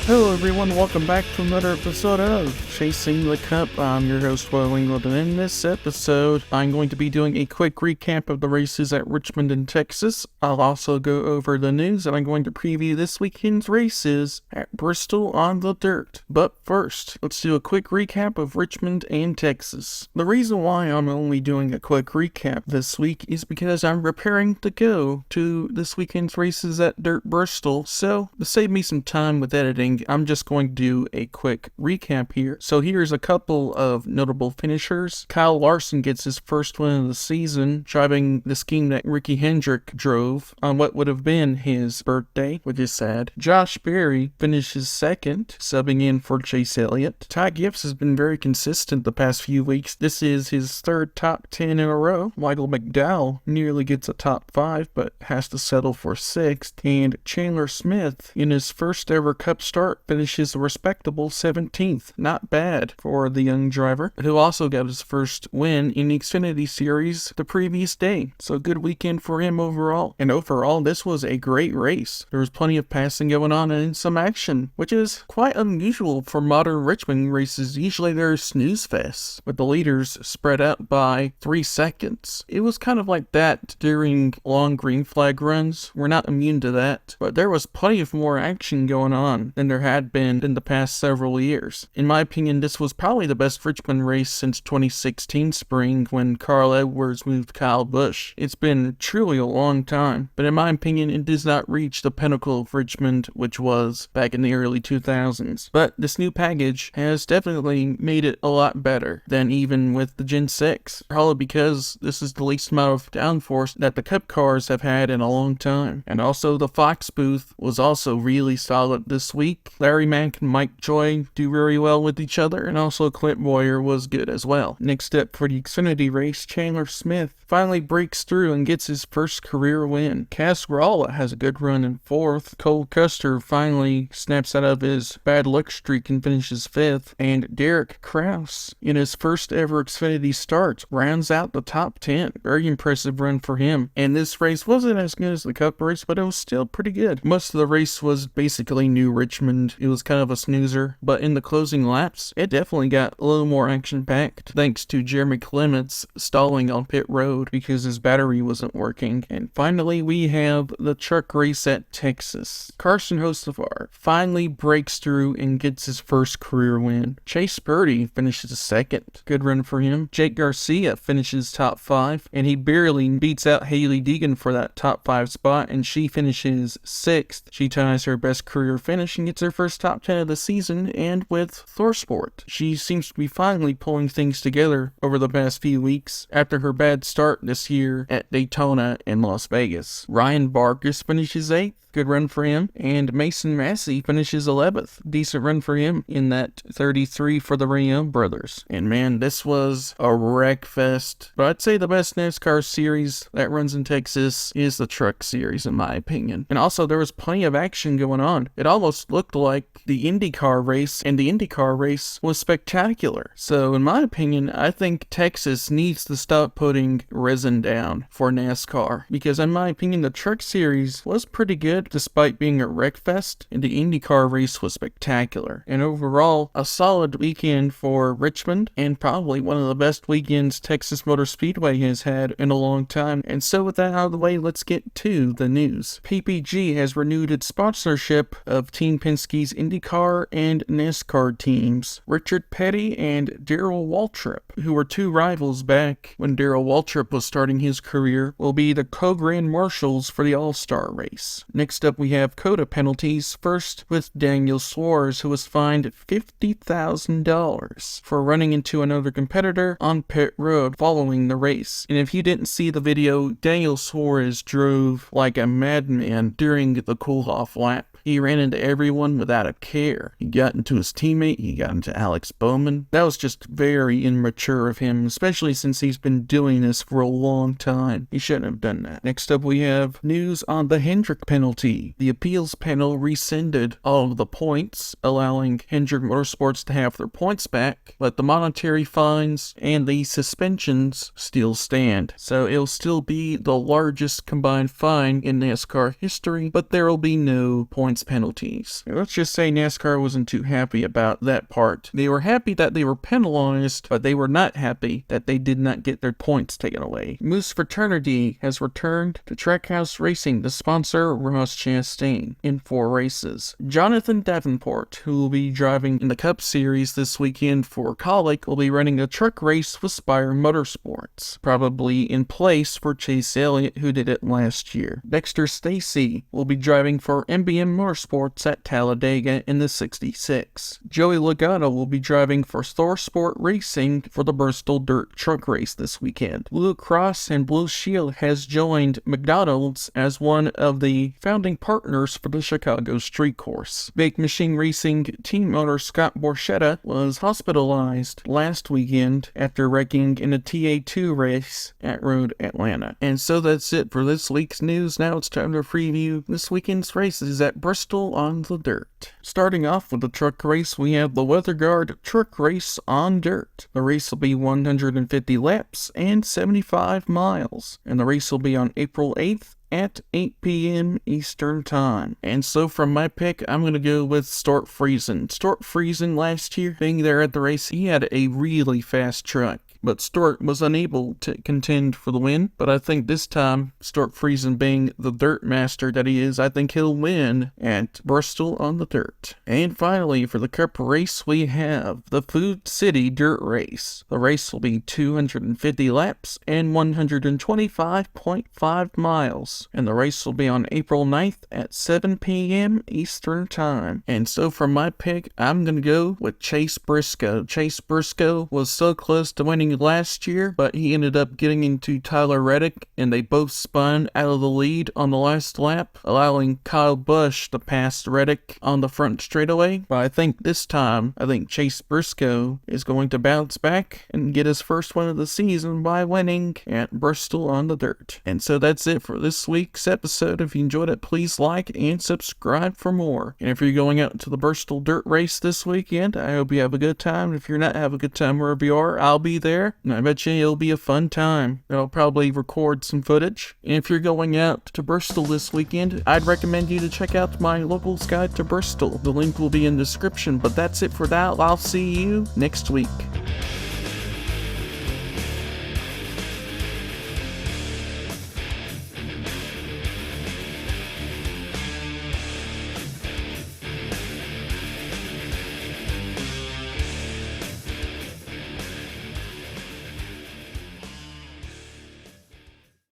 Hello everyone, welcome back to another episode of Chasing the Cup. I'm your host, Will England, and in this episode, I'm going to be doing a quick recap of the races at Richmond in Texas. I'll also go over the news, and I'm going to preview this weekend's races at Bristol on the dirt. But first, let's do a quick recap of Richmond and Texas. The reason why I'm only doing a quick recap this week is because I'm preparing to go to this weekend's races at Dirt Bristol, so to save me some time with editing, I'm just going to do a quick recap here. So here's a couple of notable finishers. Kyle Larson gets his first win of the season, driving the scheme that Ricky Hendrick drove on what would have been his birthday, which is sad. Josh Berry finishes second, subbing in for Chase Elliott. Ty Gibbs has been very consistent the past few weeks. This is his third top 10 in a row. Michael McDowell nearly gets a top 5, but has to settle for 6th. And Chandler Smith, in his first ever Cup start, finishes a respectable 17th. Not bad for the young driver, who also got his first win in the Xfinity Series the previous day. So good weekend for him overall. And overall, this was a great race. There was plenty of passing going on and some action, which is quite unusual for modern Richmond races. Usually they're snooze fests, with the leaders spread out by 3 seconds. It was kind of like that during long green flag runs. We're not immune to that, but there was plenty of more action going on than there had been in the past several years. In my opinion, this was probably the best Richmond race since 2016 spring when Carl Edwards moved Kyle Busch. It's been truly a long time, but in my opinion, it does not reach the pinnacle of Richmond, which was back in the early 2000s. But this new package has definitely made it a lot better than even with the Gen 6, probably because this is the least amount of downforce that the Cup cars have had in a long time. And also, the Fox booth was also really solid this week. Larry Mack and Mike Joy do very well with each other, and also Clint Boyer was good as well. Next up for the Xfinity race, Chandler Smith finally breaks through and gets his first career win. Cass Gralla has a good run in 4th. Cole Custer finally snaps out of his bad luck streak and finishes 5th. And Derek Kraus, in his first ever Xfinity start, rounds out the top 10. Very impressive run for him. And this race wasn't as good as the Cup race, but it was still pretty good. Most of the race was basically New Richmond. It was kind of a snoozer, but in the closing laps, it definitely got a little more action-packed, thanks to Jeremy Clements stalling on pit road because his battery wasn't working. And finally, we have the truck race at Texas. Carson Hocevar finally breaks through and gets his first career win. Chase Purdy finishes second. Good run for him. Jake Garcia finishes top 5, and he barely beats out Haley Deegan for that top 5 spot, and she finishes 6th. She ties her best career finish and gets her first top 10 of the season, and with ThorSport. She seems to be finally pulling things together over the past few weeks after her bad start this year at Daytona and Las Vegas. Ryan Barkus finishes 8th. Good run for him. And Mason Massey finishes 11th. Decent run for him in that 33 for the Ray brothers. And man, this was a wreck fest. But I'd say the best NASCAR series that runs in Texas is the Truck Series, in my opinion. And also, there was plenty of action going on. It almost looked like the IndyCar race, and the IndyCar race was spectacular. So in my opinion, I think Texas needs to stop putting resin down for NASCAR. Because in my opinion, the Truck Series was pretty good, despite being a wreckfest, and the IndyCar race was spectacular. And overall, a solid weekend for Richmond, and probably one of the best weekends Texas Motor Speedway has had in a long time. And so with that out of the way, let's get to the news. PPG has renewed its sponsorship of Team Penske's IndyCar and NASCAR teams. Richard Petty and Darrell Waltrip, who were two rivals back when Darrell Waltrip was starting his career, will be the co-grand marshals for the All-Star race. Next up, we have COTA penalties. First with Daniel Suarez, who was fined $50,000 for running into another competitor on pit road following the race. And if you didn't see the video, Daniel Suarez drove like a madman during the cool-off lap. He ran into everyone without a care. He got into his teammate, he got into Alex Bowman. That was just very immature of him, especially since he's been doing this for a long time. He shouldn't have done that. Next up, we have news on the Hendrick penalty. The appeals panel rescinded all of the points, allowing Hendrick Motorsports to have their points back, but the monetary fines and the suspensions still stand. So it'll still be the largest combined fine in NASCAR history, but there will be no points points penalties. Let's just say NASCAR wasn't too happy about that part. They were happy that they were penalized, but they were not happy that they did not get their points taken away. Moose Fraternity has returned to Trackhouse Racing to sponsor Ross Chastain in 4 races. Jonathan Davenport, who will be driving in the Cup Series this weekend for Colic, will be running a truck race with Spire Motorsports, probably in place for Chase Elliott, who did it last year. Dexter Stacy will be driving for MBM Motorsports at Talladega in the 66. Joey Logano will be driving for Thor Sport Racing for the Bristol Dirt Truck Race this weekend. Blue Cross and Blue Shield has joined McDonald's as one of the founding partners for the Chicago Street Course. Big Machine Racing team owner Scott Borchetta was hospitalized last weekend after wrecking in a TA2 race at Road Atlanta. And so that's it for this week's news. Now it's time to preview this weekend's races at Bristol on the dirt. Starting off with the truck race, we have the Weather Guard Truck Race on dirt. The race will be 150 laps and 75 miles, and the race will be on April 8th at 8 p.m. Eastern Time. And so from my pick, I'm going to go with Stuart Friesen. Stuart Friesen last year, being there at the race, he had a really fast truck, but Stuart was unable to contend for the win. But I think this time, Stuart Friesen being the dirt master that he is, I think he'll win at Bristol on the dirt. And finally, for the Cup race, we have the Food City Dirt Race. The race will be 250 laps and 125.5 miles. And the race will be on April 9th at 7 p.m. Eastern Time. And so for my pick, I'm going to go with Chase Briscoe. Chase Briscoe was so close to winning last year, but he ended up getting into Tyler Reddick, and they both spun out of the lead on the last lap, allowing Kyle Busch to pass Reddick on the front straightaway. But I think this time, Chase Briscoe is going to bounce back and get his first win of the season by winning at Bristol on the dirt. And so that's it for this week's episode. If you enjoyed it, please like and subscribe for more. And if you're going out to the Bristol Dirt Race this weekend, I hope you have a good time. If you're not having a good time wherever you are, I'll be there. And I bet you it'll be a fun time. I'll probably record some footage. And if you're going out to Bristol this weekend, I'd recommend you to check out my locals guide to Bristol. The link will be in the description. But that's it for that. I'll see you next week.